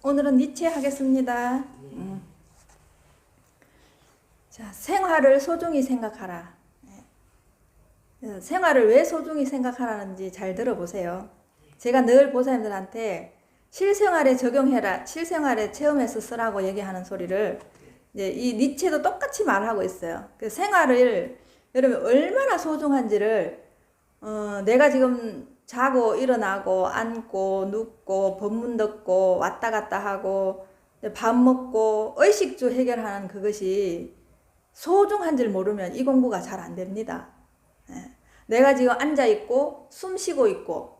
오늘은 니체 하겠습니다. 자, 생활을 소중히 생각하라. 생활을 왜 소중히 생각하라는지 잘 들어보세요. 제가 늘 보사님들한테 실생활에 적용해라, 실생활에 체험해서 쓰라고 얘기하는 소리를 이제 이 니체도 똑같이 말하고 있어요. 그 생활을 여러분 얼마나 소중한지를 내가 지금 자고 일어나고 앉고 눕고 법문 듣고 왔다 갔다 하고 밥 먹고 의식주 해결하는 그것이 소중한 줄 모르면 이 공부가 잘 안 됩니다. 내가 지금 앉아 있고 숨 쉬고 있고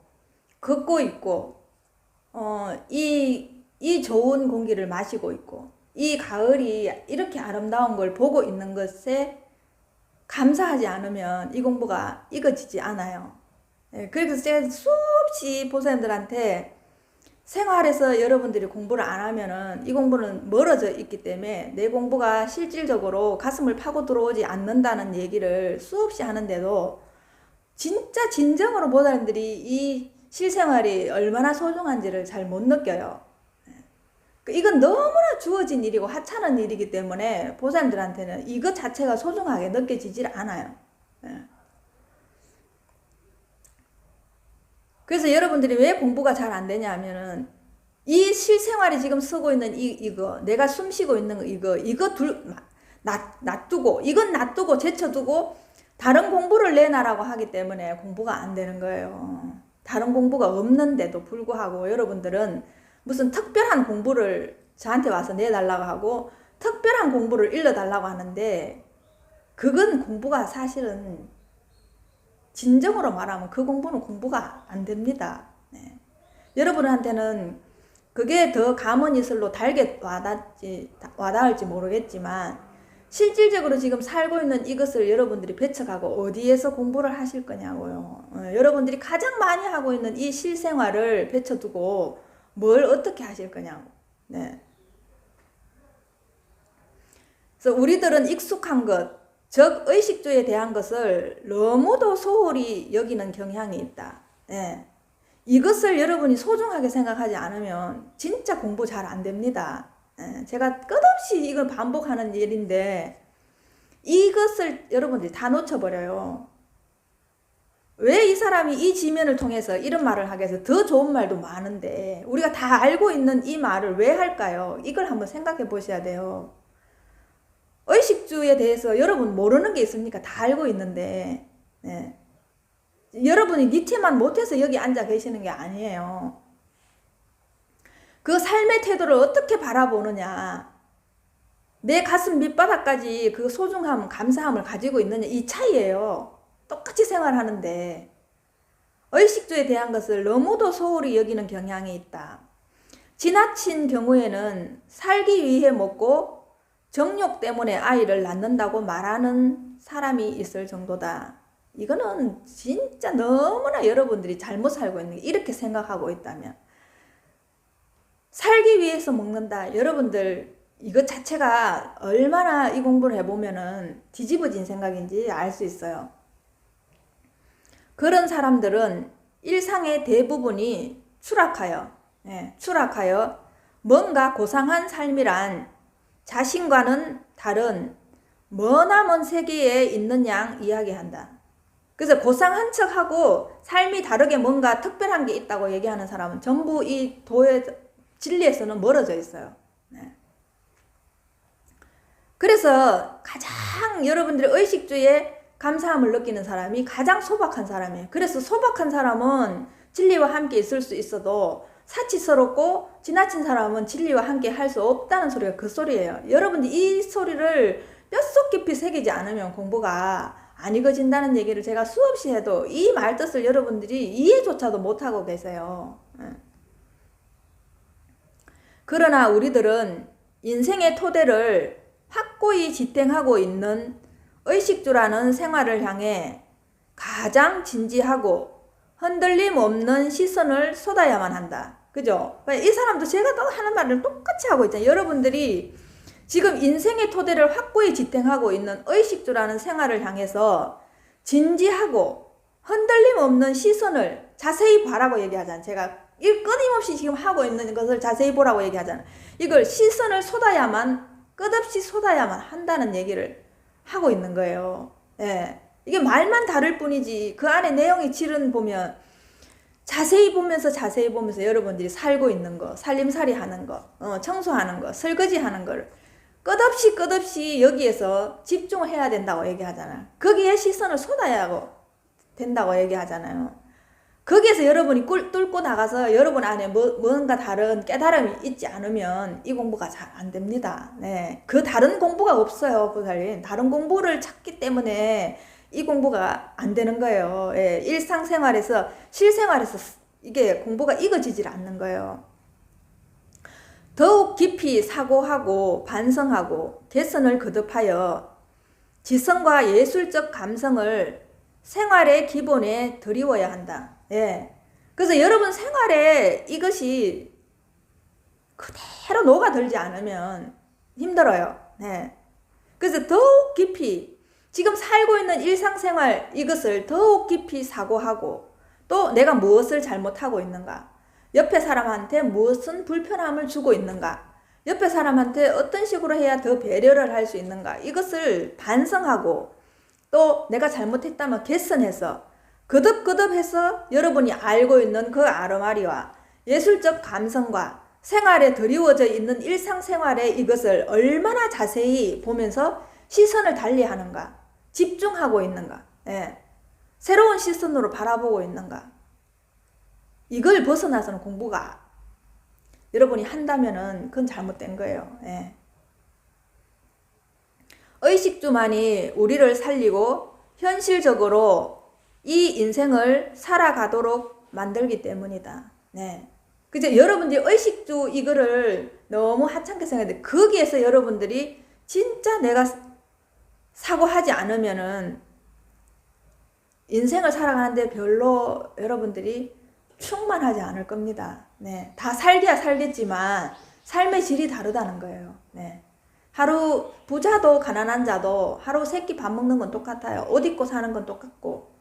걷고 있고 이 좋은 공기를 마시고 있고 이 가을이 이렇게 아름다운 걸 보고 있는 것에 감사하지 않으면 이 공부가 익어지지 않아요. 그래서 제가 수없이 보사님들한테 생활에서 여러분들이 공부를 안 하면은 이 공부는 멀어져 있기 때문에 내 공부가 실질적으로 가슴을 파고 들어오지 않는다는 얘기를 수없이 하는데도 진짜 진정으로 보사님들이 이 실생활이 얼마나 소중한지를 잘 못 느껴요. 이건 너무나 주어진 일이고 하찮은 일이기 때문에 보사님들한테는 이것 자체가 소중하게 느껴지질 않아요. 그래서 여러분들이 왜 공부가 잘 안 되냐 하면은 이 실생활이 지금 쓰고 있는 이거 내가 숨 쉬고 있는 거 이거 놔두고 이건 놔두고 제쳐두고 다른 공부를 내놔라고 하기 때문에 공부가 안 되는 거예요. 다른 공부가 없는데도 불구하고 여러분들은 무슨 특별한 공부를 저한테 와서 내달라고 하고 특별한 공부를 일러달라고 하는데 그건 공부가 사실은 진정으로 말하면 그 공부는 공부가 안 됩니다. 여러분한테는 그게 더 감언이슬로 달게 와닿을지 모르겠지만 실질적으로 지금 살고 있는 이것을 여러분들이 배척하고 어디에서 공부를 하실 거냐고요. 여러분들이 가장 많이 하고 있는 이 실생활을 배쳐두고 뭘 어떻게 하실 거냐고. 그래서 우리들은 익숙한 것 즉 의식주에 대한 것을 너무도 소홀히 여기는 경향이 있다. 이것을 여러분이 소중하게 생각하지 않으면 진짜 공부 잘 안 됩니다. 제가 끝없이 이걸 반복하는 일인데 이것을 여러분들이 다 놓쳐버려요. 왜 이 사람이 이 지면을 통해서 이런 말을 하게 해서 더 좋은 말도 많은데 우리가 다 알고 있는 이 말을 왜 할까요? 이걸 한번 생각해 보셔야 돼요. 의식주에 대해서 여러분 모르는 게 있습니까? 다 알고 있는데 여러분이 니체만 못해서 여기 앉아 계시는 게 아니에요. 그 삶의 태도를 어떻게 바라보느냐, 내 가슴 밑바닥까지 그 소중함, 감사함을 가지고 있느냐, 이 차이예요. 똑같이 생활하는데 의식주에 대한 것을 너무도 소홀히 여기는 경향이 있다. 지나친 경우에는 살기 위해 먹고 정욕 때문에 아이를 낳는다고 말하는 사람이 있을 정도다. 이거는 진짜 너무나 여러분들이 잘못 살고 있는 게 이렇게 생각하고 있다면 살기 위해서 먹는다. 여러분들 이것 자체가 얼마나 이 공부를 해보면은 뒤집어진 생각인지 알 수 있어요. 그런 사람들은 일상의 대부분이 추락하여 뭔가 고상한 삶이란 자신과는 다른 머나먼 세계에 있는 양 이야기한다. 그래서 고상한 척하고 삶이 다르게 뭔가 특별한 게 있다고 얘기하는 사람은 전부 이 도의 진리에서는 멀어져 있어요. 그래서 가장 여러분들의 의식주에 감사함을 느끼는 사람이 가장 소박한 사람이에요. 그래서 소박한 사람은 진리와 함께 있을 수 있어도 사치스럽고 지나친 사람은 진리와 함께 할 수 없다는 소리가 그 소리예요. 여러분들 이 소리를 뼛속 깊이 새기지 않으면 공부가 안 익어진다는 얘기를 제가 수없이 해도 이 말 뜻을 여러분들이 이해조차도 못하고 계세요. 그러나 우리들은 인생의 토대를 확고히 지탱하고 있는 의식주라는 생활을 향해 가장 진지하고 흔들림 없는 시선을 쏟아야만 한다. 그죠? 이 사람도 제가 또 하는 말을 똑같이 하고 있잖아요. 여러분들이 지금 인생의 토대를 확고히 지탱하고 있는 의식주라는 생활을 향해서 진지하고 흔들림 없는 시선을 자세히 봐라고 얘기하잖아요. 제가 이 끊임없이 지금 하고 있는 것을 자세히 보라고 얘기하잖아. 이걸 시선을 쏟아야만, 끝없이 쏟아야만 한다는 얘기를 하고 있는 거예요. 예. 이게 말만 다를 뿐이지 그 안에 내용이 실은 보면 자세히 보면서 여러분들이 살고 있는 거, 살림살이 하는 거, 청소하는 거, 설거지 하는 거를 끝없이 여기에서 집중을 해야 된다고 얘기하잖아. 거기에 시선을 쏟아야 된다고 얘기하잖아요. 거기에서 여러분이 뚫고 나가서 여러분 안에 뭔가 다른 깨달음이 있지 않으면 이 공부가 잘 안 됩니다. 네. 그 다른 공부가 없어요, 보살님. 다른 공부를 찾기 때문에 이 공부가 안 되는 거예요. 예. 일상생활에서, 실생활에서 이게 공부가 익어지질 않는 거예요. 더욱 깊이 사고하고 반성하고 개선을 거듭하여 지성과 예술적 감성을 생활의 기본에 들이워야 한다. 예. 그래서 여러분 생활에 이것이 그대로 녹아들지 않으면 힘들어요. 네. 그래서 더욱 깊이 지금 살고 있는 일상생활 이것을 더욱 깊이 사고하고 또 내가 무엇을 잘못하고 있는가, 옆에 사람한테 무엇은 불편함을 주고 있는가, 옆에 사람한테 어떤 식으로 해야 더 배려를 할 수 있는가, 이것을 반성하고 또 내가 잘못했다면 개선해서 거듭해서 여러분이 알고 있는 그 아르마리와 예술적 감성과 생활에 드리워져 있는 일상생활의 이것을 얼마나 자세히 보면서 시선을 달리하는가, 집중하고 있는가, 예. 새로운 시선으로 바라보고 있는가, 이걸 벗어나서는 공부가 여러분이 한다면은 그건 잘못된 거예요. 예. 의식주만이 우리를 살리고 현실적으로 이 인생을 살아가도록 만들기 때문이다. 네. 그죠? 여러분들이 의식주 이거를 너무 하찮게 생각하는데 거기에서 여러분들이 진짜 내가 사고하지 않으면은 인생을 살아가는데 별로 여러분들이 충만하지 않을 겁니다. 네. 다 살기야 살겠지만 삶의 질이 다르다는 거예요. 네. 하루 부자도 가난한 자도 하루 세 끼 밥 먹는 건 똑같아요. 옷 입고 사는 건 똑같고.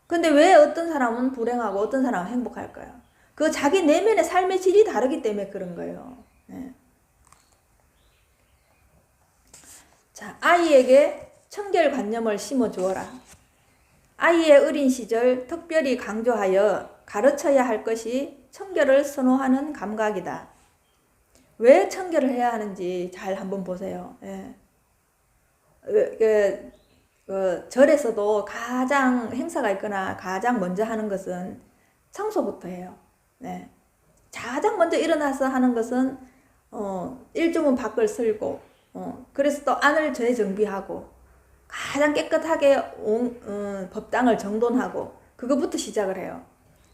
근데 왜 어떤 사람은 불행하고 어떤 사람은 행복할까요? 그 자기 내면의 삶의 질이 다르기 때문에 그런 거예요. 네. 자, 아이에게 청결관념을 심어주어라. 아이의 어린 시절 특별히 강조하여 가르쳐야 할 것이 청결을 선호하는 감각이다. 왜 청결을 해야 하는지 잘 한번 보세요. 예. 절에서도 가장 행사가 있거나 가장 먼저 하는 것은 청소부터 해요. 네. 가장 먼저 일어나서 하는 것은 일주문 밖을 쓸고 그래서 또 안을 재정비하고 가장 깨끗하게 법당을 정돈하고 그거부터 시작을 해요.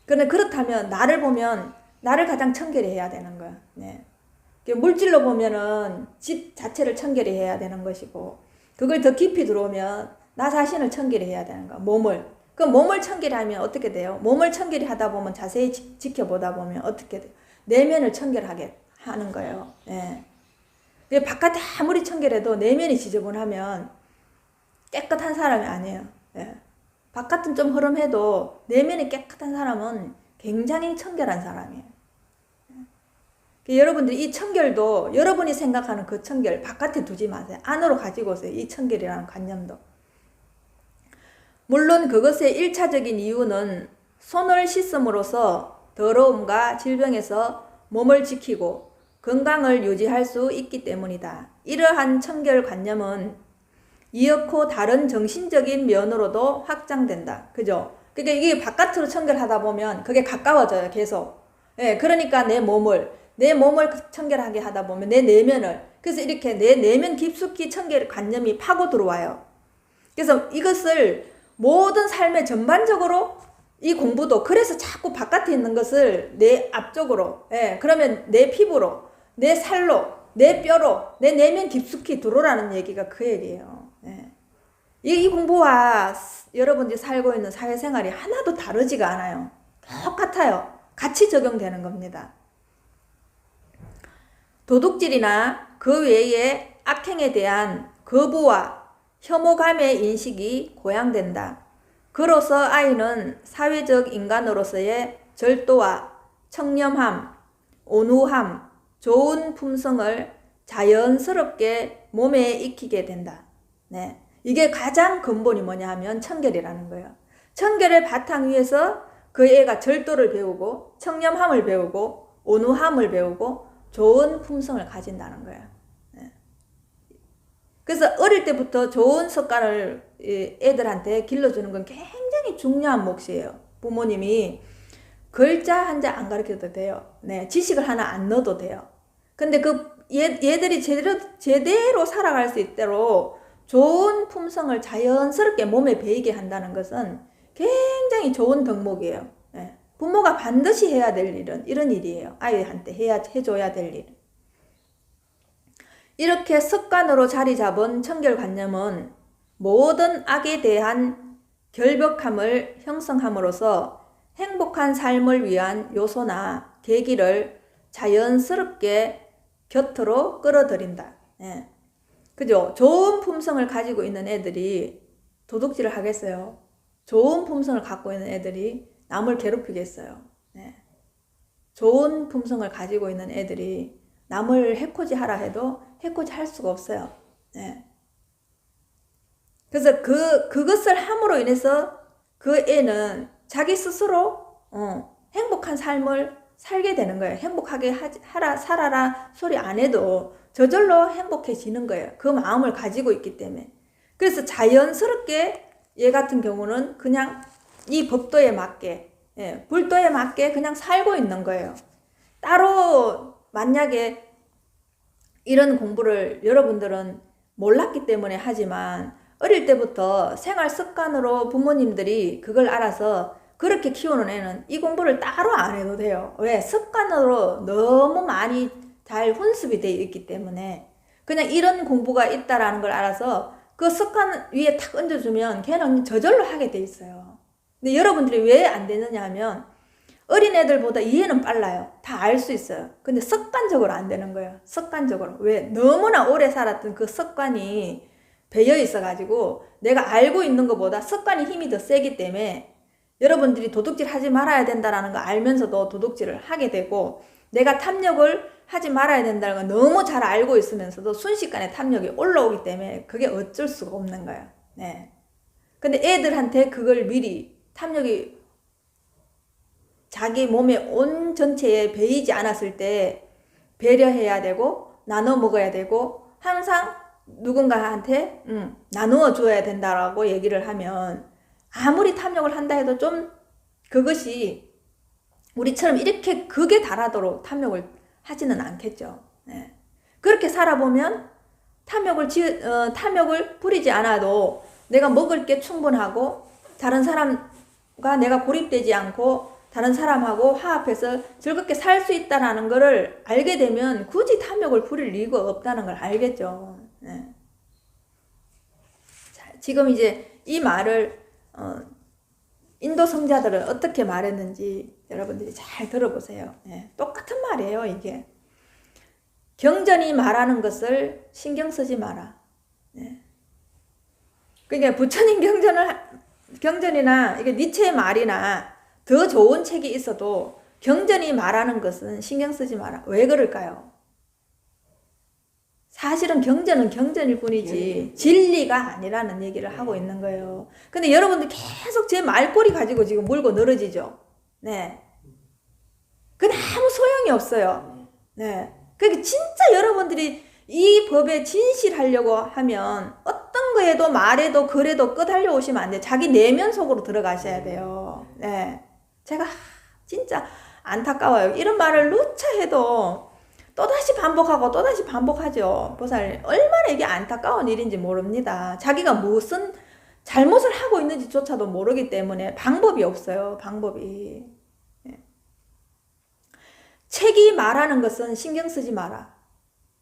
그런데 그렇다면 나를 보면 나를 가장 청결히 해야 되는 거야. 네. 물질로 보면은 집 자체를 청결히 해야 되는 것이고 그걸 더 깊이 들어오면 나 자신을 청결히 해야 되는 거야. 몸을. 그럼 몸을 청결히 하면 어떻게 돼요? 몸을 청결히 하다 보면 자세히 지켜보다 보면 어떻게 돼요? 내면을 청결하게 하는 거예요. 예. 바깥에 아무리 청결해도 내면이 지저분하면 깨끗한 사람이 아니에요. 예. 바깥은 좀 흐름해도 내면이 깨끗한 사람은 굉장히 청결한 사람이에요. 여러분들이 이 청결도 여러분이 생각하는 그 청결 바깥에 두지 마세요. 안으로 가지고 오세요. 이 청결이라는 관념도. 물론 그것의 1차적인 이유는 손을 씻음으로써 더러움과 질병에서 몸을 지키고 건강을 유지할 수 있기 때문이다. 이러한 청결관념은 이어코 다른 정신적인 면으로도 확장된다. 그죠? 그러니까 이게 바깥으로 청결하다 보면 그게 가까워져요. 계속. 예, 그러니까 내 몸을 청결하게 하다 보면 내 내면을, 그래서 이렇게 내 내면 깊숙이 청결관념이 파고 들어와요. 그래서 이것을 모든 삶의 전반적으로 이 공부도 그래서 자꾸 바깥에 있는 것을 내 앞쪽으로, 예, 그러면 내 피부로, 내 살로, 내 뼈로, 내 내면 깊숙이 들어오라는 얘기가 그 얘기예요. 예. 이 공부와 여러분들이 살고 있는 사회생활이 하나도 다르지가 않아요. 똑같아요. 같이 적용되는 겁니다. 도둑질이나 그 외의 악행에 대한 거부와 혐오감의 인식이 고양된다. 그로써 아이는 사회적 인간으로서의 절도와 청렴함, 온후함, 좋은 품성을 자연스럽게 몸에 익히게 된다. 네. 이게 가장 근본이 뭐냐 하면 청결이라는 거예요. 청결의 바탕 위에서 그 애가 절도를 배우고 청렴함을 배우고 온후함을 배우고 좋은 품성을 가진다는 거예요. 네. 그래서 어릴 때부터 좋은 습관을 애들한테 길러주는 건 굉장히 중요한 몫이에요. 부모님이 글자 한자 안 가르쳐도 돼요. 네, 지식을 하나 안 넣어도 돼요. 근데 얘들이 제대로 살아갈 수 있도록 좋은 품성을 자연스럽게 몸에 배이게 한다는 것은 굉장히 좋은 덕목이에요. 네. 부모가 반드시 해야 될 일은 이런 일이에요. 아이한테 해줘야 될 일. 이렇게 습관으로 자리 잡은 청결관념은 모든 악에 대한 결벽함을 형성함으로써 행복한 삶을 위한 요소나 계기를 자연스럽게 곁으로 끌어들인다. 예. 그죠? 좋은 품성을 가지고 있는 애들이 도둑질을 하겠어요? 좋은 품성을 갖고 있는 애들이 남을 괴롭히겠어요? 예. 좋은 품성을 가지고 있는 애들이 남을 해코지 하라 해도 해코지 할 수가 없어요. 예. 그래서 그것을 함으로 인해서 그 애는 자기 스스로 행복한 삶을 살게 되는 거예요. 행복하게 살아라 소리 안 해도 저절로 행복해지는 거예요. 그 마음을 가지고 있기 때문에. 그래서 자연스럽게 얘 같은 경우는 그냥 이 법도에 맞게, 예, 불도에 맞게 그냥 살고 있는 거예요. 따로 만약에 이런 공부를 여러분들은 몰랐기 때문에 하지만 어릴 때부터 생활 습관으로 부모님들이 그걸 알아서 그렇게 키우는 애는 이 공부를 따로 안 해도 돼요. 왜? 습관으로 너무 많이 잘 훈습이 되어 있기 때문에 그냥 이런 공부가 있다라는 걸 알아서 그 습관 위에 탁 얹어주면 걔는 저절로 하게 돼 있어요. 근데 여러분들이 왜 안 되느냐 하면 어린애들보다 이해는 빨라요. 다 알 수 있어요. 근데 습관적으로 안 되는 거예요. 습관적으로. 왜? 너무나 오래 살았던 그 습관이 배어 있어가지고 내가 알고 있는 것보다 습관이 힘이 더 세기 때문에 여러분들이 도둑질 하지 말아야 된다는 거 알면서도 도둑질을 하게 되고 내가 탐욕을 하지 말아야 된다는 걸 너무 잘 알고 있으면서도 순식간에 탐욕이 올라오기 때문에 그게 어쩔 수가 없는 거예요. 네. 근데 애들한테 그걸 미리 탐욕이 자기 몸의 온 전체에 배이지 않았을 때 배려해야 되고 나눠 먹어야 되고 항상 누군가한테 나누어 줘야 된다라고 얘기를 하면 아무리 탐욕을 한다 해도 좀 그것이 우리처럼 이렇게 극에 달하도록 탐욕을 하지는 않겠죠. 네. 그렇게 살아보면 탐욕을 부리지 않아도 내가 먹을 게 충분하고 다른 사람과 내가 고립되지 않고 다른 사람하고 화합해서 즐겁게 살 수 있다는 것을 알게 되면 굳이 탐욕을 부릴 이유가 없다는 걸 알겠죠. 네. 자, 지금 이제 이 말을 인도 성자들은 어떻게 말했는지 여러분들이 잘 들어보세요. 네. 똑같은 말이에요, 이게. 경전이 말하는 것을 신경 쓰지 마라. 네. 그러니까 부처님 경전이나 이게 니체의 말이나 더 좋은 책이 있어도 경전이 말하는 것은 신경 쓰지 마라. 왜 그럴까요? 사실은 경전은 경전일 뿐이지 진리가 아니라는 얘기를 하고 있는 거예요. 근데 여러분들 계속 제 말꼬리 가지고 지금 물고 늘어지죠. 네. 그건 아무 소용이 없어요. 네. 그러니까 진짜 여러분들이 이 법에 진실하려고 하면 어떤 거에도 말에도 글에도 끄달려 오시면 안 돼요. 자기 내면 속으로 들어가셔야 돼요. 네. 제가 진짜 안타까워요. 이런 말을 누차 해도 또다시 반복하고 또다시 반복하죠. 보살 얼마나 이게 안타까운 일인지 모릅니다. 자기가 무슨 잘못을 하고 있는지조차도 모르기 때문에 방법이 없어요. 방법이. 네. 책이 말하는 것은 신경 쓰지 마라.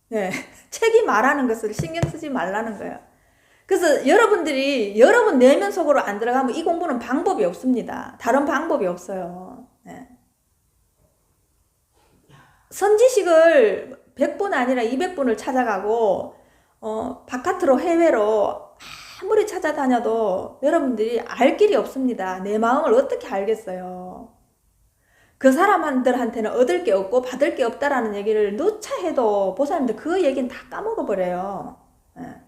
네. 책이 말하는 것을 신경 쓰지 말라는 거예요. 그래서 여러분들이 여러분 내면 속으로 안 들어가면 이 공부는 방법이 없습니다. 다른 방법이 없어요. 네. 선지식을 100분 아니라 200분을 찾아가고 바깥으로 해외로 아무리 찾아다녀도 여러분들이 알 길이 없습니다. 내 마음을 어떻게 알겠어요. 그 사람들한테는 얻을 게 없고 받을 게 없다라는 얘기를 누차 해도 보살님들 그 얘기는 다 까먹어버려요. 예.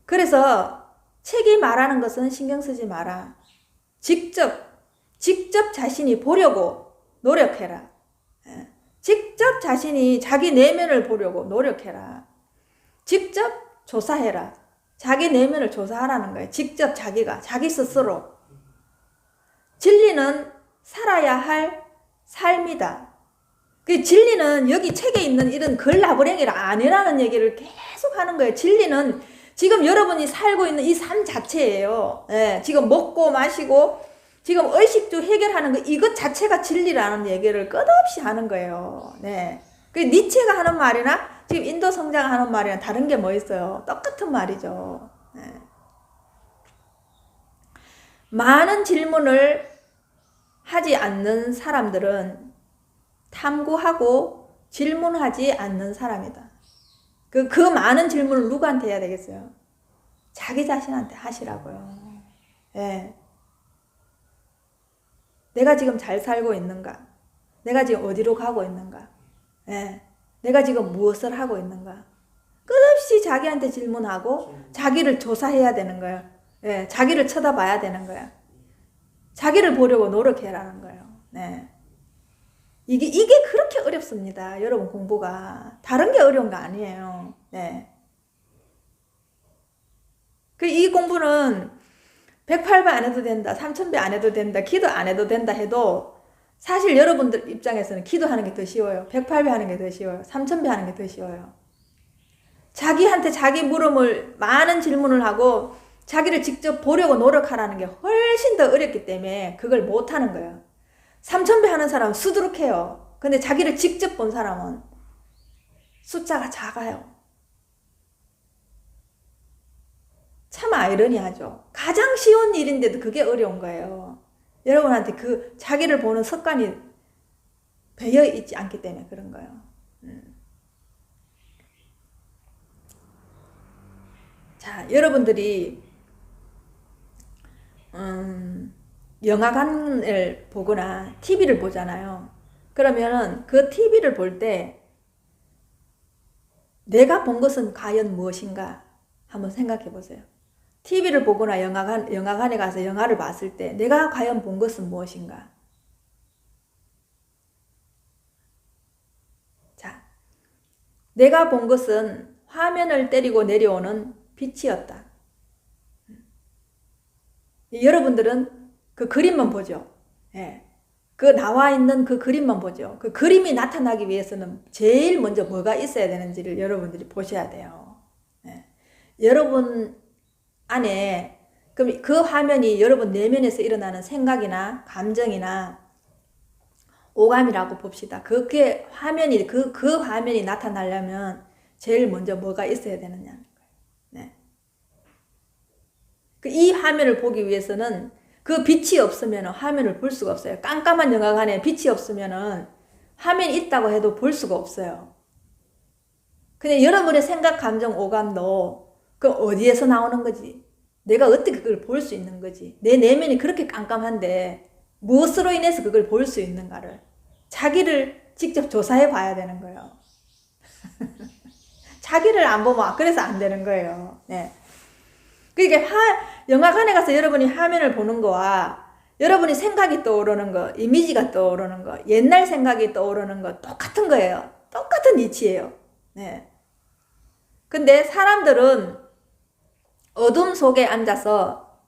그래서 책이 말하는 것은 신경 쓰지 마라. 직접 자신이 보려고 노력해라. 예. 직접 자신이 자기 내면을 보려고 노력해라. 직접 조사해라. 자기 내면을 조사하라는 거예요. 직접 자기 스스로. 진리는 살아야 할 삶이다. 그 진리는 여기 책에 있는 이런 글라브랭이라 아니라는 얘기를 계속 하는 거예요. 진리는 지금 여러분이 살고 있는 이 삶 자체예요. 예, 지금 먹고 마시고 지금 의식주 해결하는 거 이것 자체가 진리라는 얘기를 끝없이 하는 거예요. 네. 그 니체가 하는 말이나 지금 인도 성자가 하는 말이랑 다른 게 뭐 있어요? 똑같은 말이죠. 네. 많은 질문을 하지 않는 사람들은 탐구하고 질문하지 않는 사람이다. 그 많은 질문을 누구한테 해야 되겠어요? 자기 자신한테 하시라고요. 예. 내가 지금 잘 살고 있는가? 내가 지금 어디로 가고 있는가? 예. 내가 지금 무엇을 하고 있는가? 끝없이 자기한테 질문하고 자기를 조사해야 되는 거예요. 예. 자기를 쳐다봐야 되는 거예요. 자기를 보려고 노력해라는 거예요. 네. 이게 그렇게 어렵습니다. 여러분 공부가. 다른 게 어려운 거 아니에요. 네. 이 공부는 108배 안 해도 된다, 3000배 안 해도 된다, 기도 안 해도 된다 해도 사실 여러분들 입장에서는 기도하는 게 더 쉬워요. 108배 하는 게 더 쉬워요. 3000배 하는 게 더 쉬워요. 자기한테 자기 물음을 많은 질문을 하고 자기를 직접 보려고 노력하라는 게 훨씬 더 어렵기 때문에 그걸 못하는 거예요. 3000배 하는 사람은 수두룩해요. 근데 자기를 직접 본 사람은 숫자가 작아요. 참 아이러니하죠. 가장 쉬운 일인데도 그게 어려운 거예요. 여러분한테 그 자기를 보는 습관이 배어 있지 않기 때문에 그런 거예요. 자, 여러분들이 영화관을 보거나 TV를 보잖아요. 그러면은 그 TV를 볼 때 내가 본 것은 과연 무엇인가 한번 생각해 보세요. TV를 보거나 영화관에 가서 영화를 봤을 때 내가 과연 본 것은 무엇인가? 자, 내가 본 것은 화면을 때리고 내려오는 빛이었다. 여러분들은 그 그림만 보죠. 예. 그 나와 있는 그 그림만 보죠. 그 그림이 나타나기 위해서는 제일 먼저 뭐가 있어야 되는지를 여러분들이 보셔야 돼요. 예. 여러분 안에 그럼 그 화면이 여러분 내면에서 일어나는 생각이나 감정이나 오감이라고 봅시다. 그게 화면이 그 화면이 나타나려면 제일 먼저 뭐가 있어야 되느냐. 네. 이 화면을 보기 위해서는 그 빛이 없으면 화면을 볼 수가 없어요. 깜깜한 영화관에 빛이 없으면 화면이 있다고 해도 볼 수가 없어요. 근데 여러분의 생각, 감정, 오감도 그럼 어디에서 나오는 거지? 내가 어떻게 그걸 볼 수 있는 거지? 내 내면이 그렇게 깜깜한데 무엇으로 인해서 그걸 볼 수 있는가를 자기를 직접 조사해 봐야 되는 거예요. 자기를 안 보면 그래서 안 되는 거예요. 네. 그러니까 영화관에 가서 여러분이 화면을 보는 거와 여러분이 생각이 떠오르는 거, 이미지가 떠오르는 거, 옛날 생각이 떠오르는 거 똑같은 거예요. 똑같은 이치예요. 네. 근데 사람들은 어둠 속에 앉아서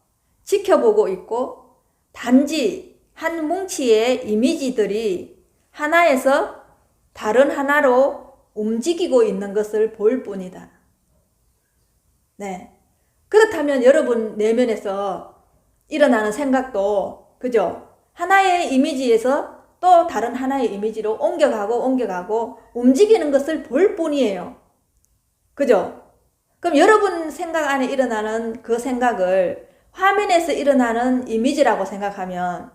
지켜보고 있고 단지 한 뭉치의 이미지들이 하나에서 다른 하나로 움직이고 있는 것을 볼 뿐이다. 네. 그렇다면 여러분 내면에서 일어나는 생각도 그죠? 하나의 이미지에서 또 다른 하나의 이미지로 옮겨가고 움직이는 것을 볼 뿐이에요. 그죠? 그럼 여러분 생각 안에 일어나는 그 생각을 화면에서 일어나는 이미지라고 생각하면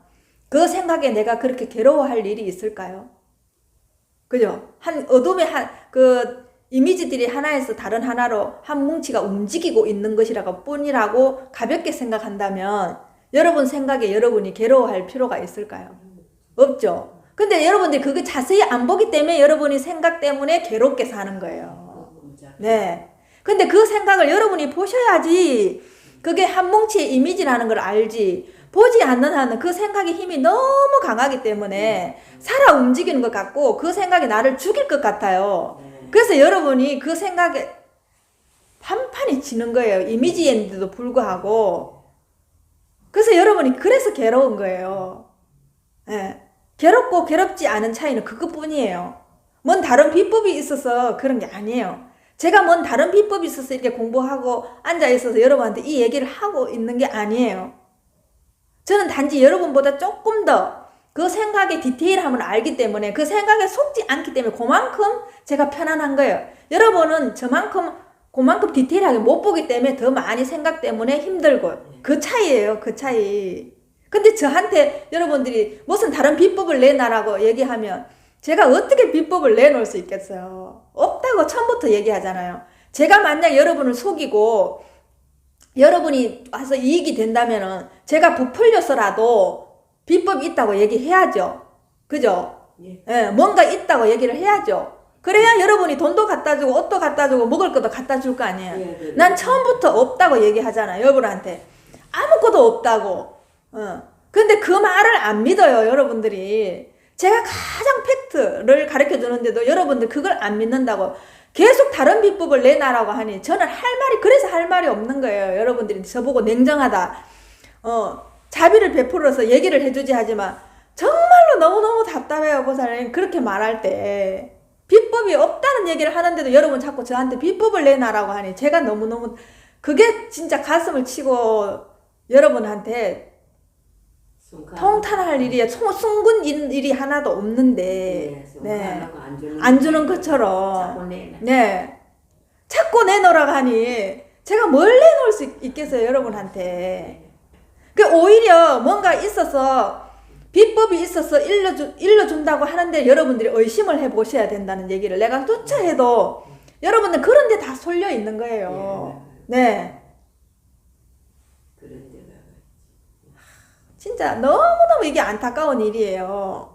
그 생각에 내가 그렇게 괴로워할 일이 있을까요? 그죠? 어둠의 그 이미지들이 하나에서 다른 하나로 한 뭉치가 움직이고 있는 것이라고 뿐이라고 가볍게 생각한다면 여러분 생각에 여러분이 괴로워할 필요가 있을까요? 없죠. 근데 여러분들이 그거 자세히 안 보기 때문에 여러분이 생각 때문에 괴롭게 사는 거예요. 네. 근데 그 생각을 여러분이 보셔야지 그게 한 뭉치의 이미지라는 걸 알지. 보지 않는 한은 그 생각의 힘이 너무 강하기 때문에 살아 움직이는 것 같고 그 생각이 나를 죽일 것 같아요. 그래서 여러분이 그 생각에 판판이 지는 거예요. 이미지인데도 불구하고. 그래서 여러분이 그래서 괴로운 거예요. 예. 괴롭고 괴롭지 않은 차이는 그것뿐이에요. 뭔 다른 비법이 있어서 그런 게 아니에요. 제가 뭔 다른 비법이 있어서 이렇게 공부하고 앉아있어서 여러분한테 이 얘기를 하고 있는 게 아니에요. 저는 단지 여러분보다 조금 더 그 생각의 디테일함을 알기 때문에 그 생각에 속지 않기 때문에 그만큼 제가 편안한 거예요. 여러분은 그만큼 디테일하게 못 보기 때문에 더 많이 생각 때문에 힘들고 그 차이예요. 그 차이. 근데 저한테 여러분들이 무슨 다른 비법을 내놔라고 얘기하면 제가 어떻게 비법을 내놓을 수 있겠어요? 없다고 처음부터 얘기하잖아요. 제가 만약 여러분을 속이고 여러분이 와서 이익이 된다면은 제가 부풀려서라도 비법이 있다고 얘기해야죠. 그죠? 예, 뭔가 있다고 얘기를 해야죠. 그래야 여러분이 돈도 갖다 주고 옷도 갖다 주고 먹을 것도 갖다 줄 거 아니에요. 난 처음부터 없다고 얘기하잖아요. 여러분한테. 아무것도 없다고. 근데 그 말을 안 믿어요. 여러분들이. 제가 가장 팩트를 가르쳐 주는데도 여러분들 그걸 안 믿는다고 계속 다른 비법을 내놔라고 하니 저는 그래서 할 말이 없는 거예요. 여러분들이 저보고 냉정하다. 자비를 베풀어서 얘기를 해주지 하지만 정말로 너무너무 답답해요. 보살님 그렇게 말할 때. 비법이 없다는 얘기를 하는데도 여러분 자꾸 저한테 비법을 내놔라고 하니 제가 너무너무 그게 진짜 가슴을 치고 여러분한테 통탄할 일이 숭군 일이 하나도 없는데 안 주는 것처럼 자꾸 내놓으라고 하니 제가 뭘 내놓을 수 있겠어요 여러분한테. 그 오히려 뭔가 있어서 비법이 있어서 일러준다고 하는데 여러분들이 의심을 해보셔야 된다는 얘기를 내가 누차 해도 여러분들 그런 데 다 쏠려 있는 거예요. 네. 진짜 너무너무 이게 안타까운 일이에요.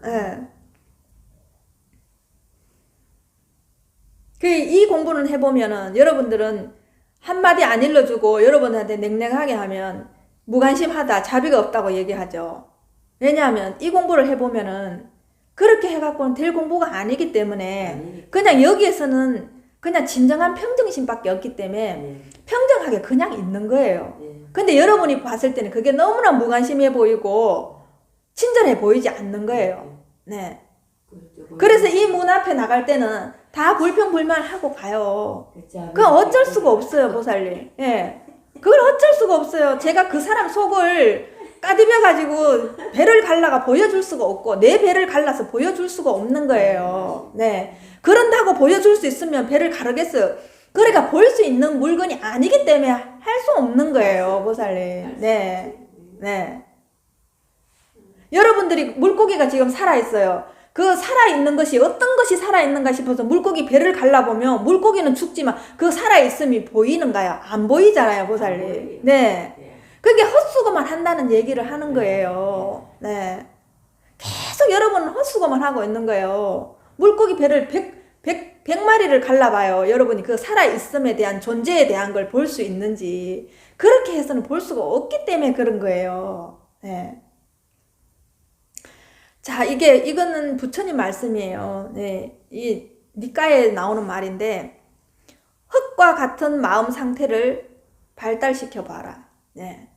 네. 이 공부를 해보면은 여러분들은 한마디 안 일러주고 여러분한테 냉랭하게 하면 무관심하다, 자비가 없다고 얘기하죠. 왜냐하면 이 공부를 해보면은 그렇게 해갖고는 될 공부가 아니기 때문에 그냥 여기에서는 그냥 진정한 평정심밖에 없기 때문에 평정하게 그냥 있는 거예요. 근데 여러분이 봤을 때는 그게 너무나 무관심해 보이고 친절해 보이지 않는 거예요. 네. 그래서 이 문 앞에 나갈 때는 다 불평불만하고 가요. 그건 어쩔 수가 없어요, 보살님. 예. 그걸 어쩔 수가 없어요. 제가 그 사람 속을 까디벼가지고 배를 갈라가 보여줄 수가 없고 내 배를 갈라서 보여줄 수가 없는 거예요. 네. 그런다고 보여줄 수 있으면 배를 가르겠어요. 그러니까 볼 수 있는 물건이 아니기 때문에 할 수 없는 거예요, 보살님. 네. 네. 여러분들이 물고기가 지금 살아있어요. 그 살아있는 것이 어떤 것이 살아있는가 싶어서 물고기 배를 갈라보면 물고기는 죽지만 그 살아있음이 보이는가요? 안 보이잖아요, 보살님. 네. 그게 헛수고만 한다는 얘기를 하는 거예요. 네. 계속 여러분은 헛수고만 하고 있는 거예요. 물고기 배를 100마리를 갈라봐요. 여러분이 그 살아있음에 대한 존재에 대한 걸 볼 수 있는지. 그렇게 해서는 볼 수가 없기 때문에 그런 거예요. 네. 자, 이거는 부처님 말씀이에요. 네. 이 니까에 나오는 말인데, 흙과 같은 마음 상태를 발달시켜 봐라. 네.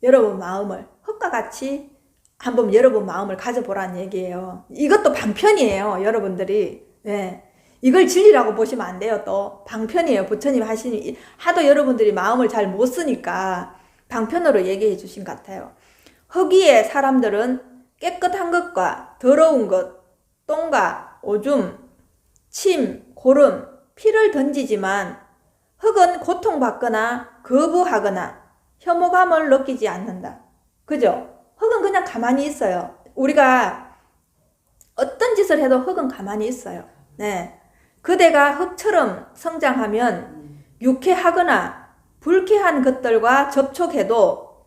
여러분 마음을, 흙과 같이 한번 여러분 마음을 가져보라는 얘기예요. 이것도 방편이에요, 여러분들이. 네. 이걸 진리라고 보시면 안 돼요, 또. 방편이에요. 부처님 하시니, 하도 여러분들이 마음을 잘 못 쓰니까 방편으로 얘기해 주신 것 같아요. 흙 위에 사람들은 깨끗한 것과 더러운 것, 똥과 오줌, 침, 고름, 피를 던지지만 흙은 고통받거나 거부하거나 혐오감을 느끼지 않는다. 그죠? 흙은 그냥 가만히 있어요. 우리가 어떤 짓을 해도 흙은 가만히 있어요. 네. 그대가 흙처럼 성장하면 유쾌하거나 불쾌한 것들과 접촉해도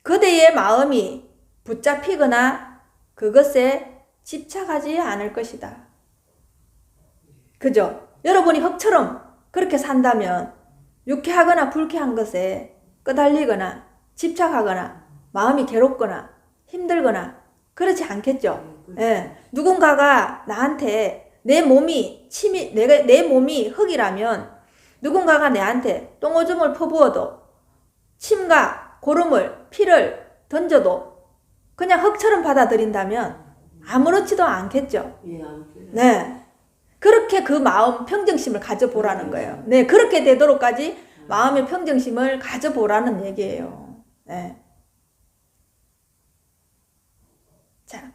그대의 마음이 붙잡히거나 그것에 집착하지 않을 것이다. 그죠? 여러분이 흙처럼 그렇게 산다면 유쾌하거나 불쾌한 것에 끄달리거나 집착하거나 마음이 괴롭거나 힘들거나 그렇지 않겠죠? 예. 누군가가 나한테 내 몸이 흙이라면 누군가가 내한테 똥오줌을 퍼부어도 침과 고름을 피를 던져도 그냥 흙처럼 받아들인다면 아무렇지도 않겠죠. 네. 그렇게 그 마음 평정심을 가져보라는 거예요. 네. 그렇게 되도록까지 마음의 평정심을 가져보라는 얘기예요. 네. 자,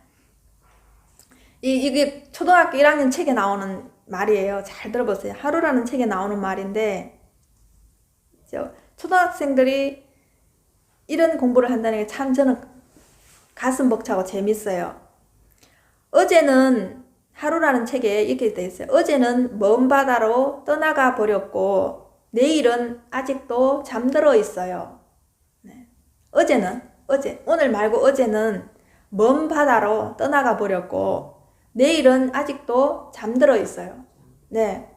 이게 초등학교 1학년 책에 나오는 말이에요. 잘 들어보세요. 하루라는 책에 나오는 말인데, 초등학생들이 이런 공부를 한다는 게 참 저는 가슴 벅차고 재밌어요. 어제는 하루라는 책에 이렇게 되어 있어요. 어제는 먼 바다로 떠나가 버렸고 내일은 아직도 잠들어 있어요. 네. 오늘 말고 어제는 먼 바다로 떠나가 버렸고 내일은 아직도 잠들어 있어요. 네.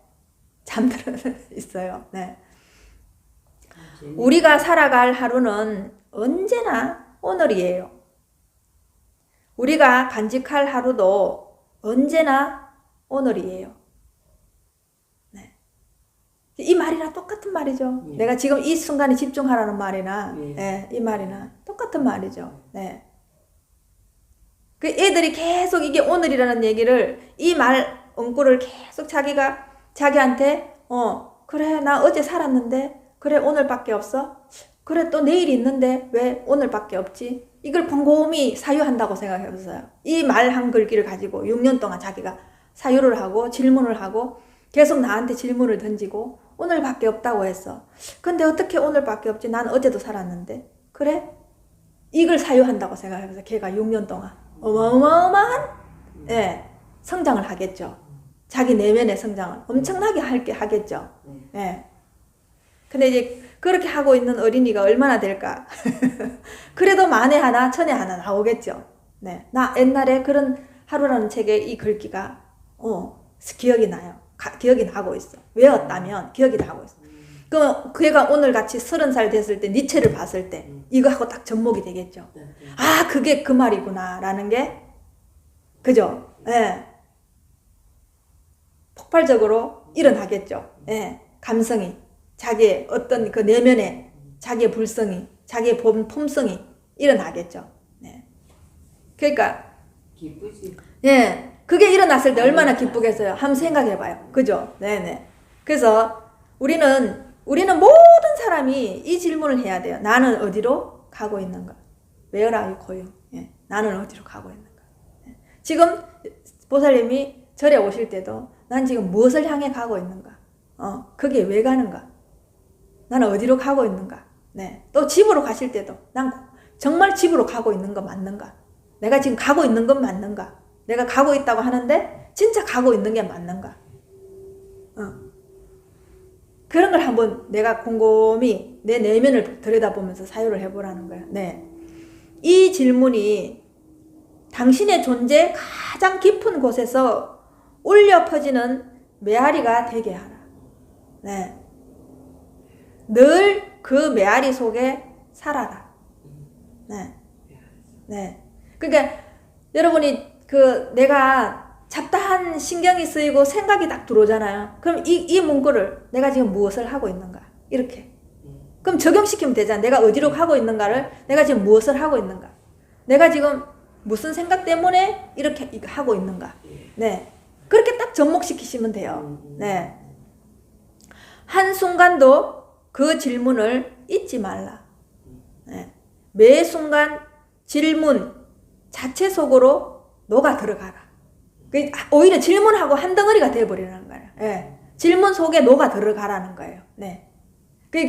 잠들어 있어요. 네. 우리가 살아갈 하루는 언제나 오늘이에요. 우리가 간직할 하루도 언제나 오늘이에요. 네. 이 말이랑 똑같은 말이죠. 네. 내가 지금 이 순간에 집중하라는 말이나 네, 이 말이나 똑같은 말이죠. 네. 그 애들이 계속 이게 오늘이라는 얘기를 이 말 엉꾸를 계속 자기한테 그래 나 어제 살았는데 그래 오늘밖에 없어? 그래 또 내일이 있는데 왜 오늘밖에 없지? 이걸 곰곰이 사유한다고 생각해보세요. 이 말 한 글귀를 가지고 6년 동안 자기가 사유를 하고 질문을 하고 계속 나한테 질문을 던지고 오늘밖에 없다고 했어. 근데 어떻게 오늘밖에 없지? 난 어제도 살았는데. 그래? 이걸 사유한다고 생각해보세요. 걔가 6년 동안 어마어마한 성장을 하겠죠. 자기 내면의 성장을 엄청나게 하겠죠. 근데 이제 그렇게 하고 있는 어린이가 얼마나 될까? 그래도 만에 하나, 천에 하나 나오겠죠. 네. 나 옛날에 그런 하루라는 책에 이 글귀가, 기억이 나요. 기억이 나고 있어. 외웠다면 기억이 나고 있어. 그럼 그애가 오늘 같이 30살 됐을 때 니체를 봤을 때 이거하고 딱 접목이 되겠죠. 아, 그게 그 말이구나. 라는 게, 그죠? 예. 폭발적으로 일어나겠죠. 예. 감성이. 자기의 어떤 그 내면에 자기의 불성이, 자기의 폼성이 일어나겠죠. 네. 그러니까 기쁘지. 예, 그게 일어났을 때 얼마나 기쁘겠어요. 한번 생각해봐요. 그죠? 네네. 그래서 우리는 모든 사람이 이 질문을 해야 돼요. 나는 어디로 가고 있는가? Where are you going? 예, 나는 어디로 가고 있는가? 예. 지금 보살님이 절에 오실 때도 난 지금 무엇을 향해 가고 있는가? 그게 왜 가는가? 나는 어디로 가고 있는가? 네. 또 집으로 가실 때도 난 정말 집으로 가고 있는 거 맞는가? 내가 지금 가고 있는 건 맞는가? 내가 가고 있다고 하는데 진짜 가고 있는 게 맞는가? 그런 걸 한번 내가 곰곰이 내 내면을 들여다보면서 사유를 해보라는 거야. 네. 이 질문이 당신의 존재 가장 깊은 곳에서 울려 퍼지는 메아리가 되게 하라. 네. 늘 그 메아리 속에 살아라. 네. 네. 그러니까 여러분이 내가 잡다한 신경이 쓰이고 생각이 딱 들어오잖아요. 그럼 이 문구를 내가 지금 무엇을 하고 있는가? 이렇게. 그럼 적용시키면 되잖아. 내가 어디로 가고 있는가를 내가 지금 무엇을 하고 있는가? 내가 지금 무슨 생각 때문에 이렇게 하고 있는가? 네. 그렇게 딱 접목시키시면 돼요. 네. 한순간도 그 질문을 잊지 말라. 네. 매 순간 질문 자체 속으로 녹아 들어가라. 오히려 질문하고 한 덩어리가 되어버리는 거예요. 네. 질문 속에 녹아 들어가라는 거예요. 네.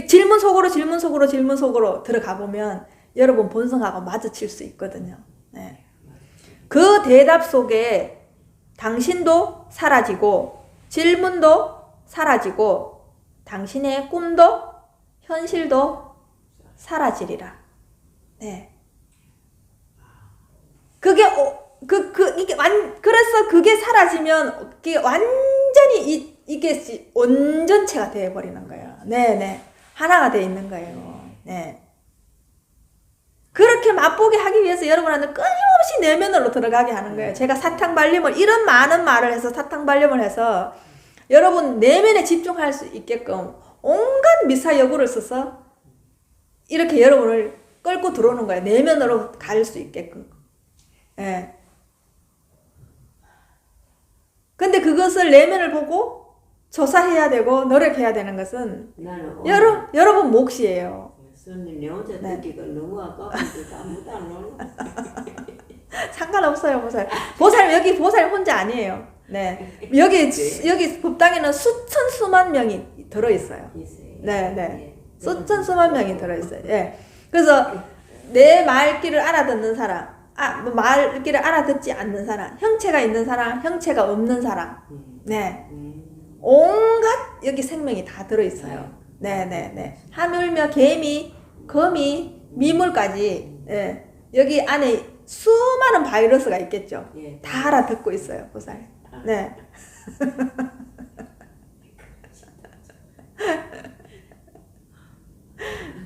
질문 속으로 들어가 보면 여러분 본성하고 마주칠 수 있거든요. 네. 그 대답 속에 당신도 사라지고 질문도 사라지고 당신의 꿈도 현실도 사라지리라. 네. 그게 그래서 그게 사라지면, 이게 완전히, 이게 온전체가 되어버리는 거예요. 네네. 하나가 되어 있는 거예요. 네. 그렇게 맛보게 하기 위해서 여러분한테 끊임없이 내면으로 들어가게 하는 거예요. 제가 사탕발림을, 이런 많은 말을 해서 사탕발림을 해서 여러분 내면에 집중할 수 있게끔 온갖 미사여구를 써서 이렇게 여러분을 끌고 들어오는 거예요. 내면으로 갈 수 있게끔. 예. 근데 그것을 내면을 보고 조사해야 되고 노력해야 되는 것은 여러분 몫이에요. 손님 내 혼자 듣기가 너무 아까운데 아무도 안 올라. 상관없어요, 보살. 보살, 여기 보살 혼자 아니에요. 네. 여기 법당에는 수천 수만 명이 들어있어요. 네. 수천 수만 명이 들어있어요. 예. 그래서 내 말귀를 알아듣는 사람, 말귀를 알아듣지 않는 사람, 형체가 있는 사람, 형체가 없는 사람, 네. 온갖 여기 생명이 다 들어있어요. 네네네. 하물며 개미, 거미, 미물까지, 예. 여기 안에 수많은 바이러스가 있겠죠. 다 알아듣고 있어요, 보살. 네.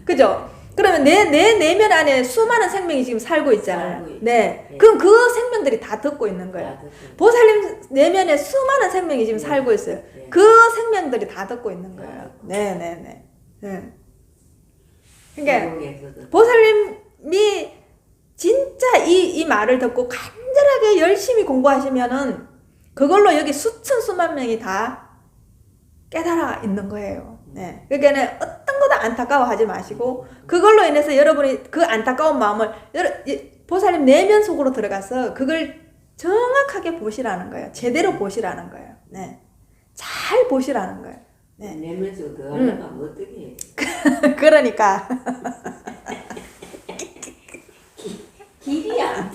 그죠? 그러면 내 내면 안에 수많은 생명이 지금 살고 있잖아요. 네. 그럼 그 생명들이 다 듣고 있는 거예요. 보살님 내면에 수많은 생명이 지금 살고 있어요. 그 생명들이 다 듣고 있는 거예요. 네네네. 네. 그러니까 보살님이 진짜 이 말을 듣고 간절하게 열심히 공부하시면은 그걸로 여기 수천 수만 명이 다 깨달아 있는 거예요. 네. 그러니까 어떤 것도 안타까워하지 마시고 그걸로 인해서 여러분이 그 안타까운 마음을 보살님 내면 속으로 들어가서 그걸 정확하게 보시라는 거예요. 제대로 보시라는 거예요. 네. 잘 보시라는 거예요. 네. 내면 속으로 들어가면 어떻게 해? 그러니까 길이야.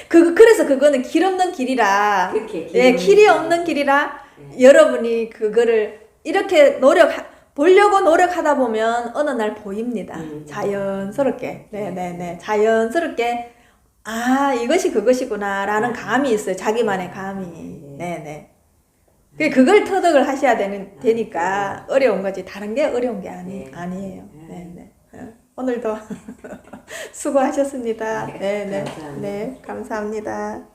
그래서 그거는 길 없는 길이라. 예, 길이 없는 길이라 여러분이 그거를 이렇게 보려고 노력하다 보면 어느 날 보입니다. 자연스럽게. 네네네. 자연스럽게, 이것이 그것이구나 라는 감이 있어요. 자기만의 감이. 네네. 그걸 터득을 하셔야 되니까 어려운 거지. 다른 게 어려운 게 아니에요. 네네. 오늘도 수고하셨습니다. 네네. 네, 감사합니다.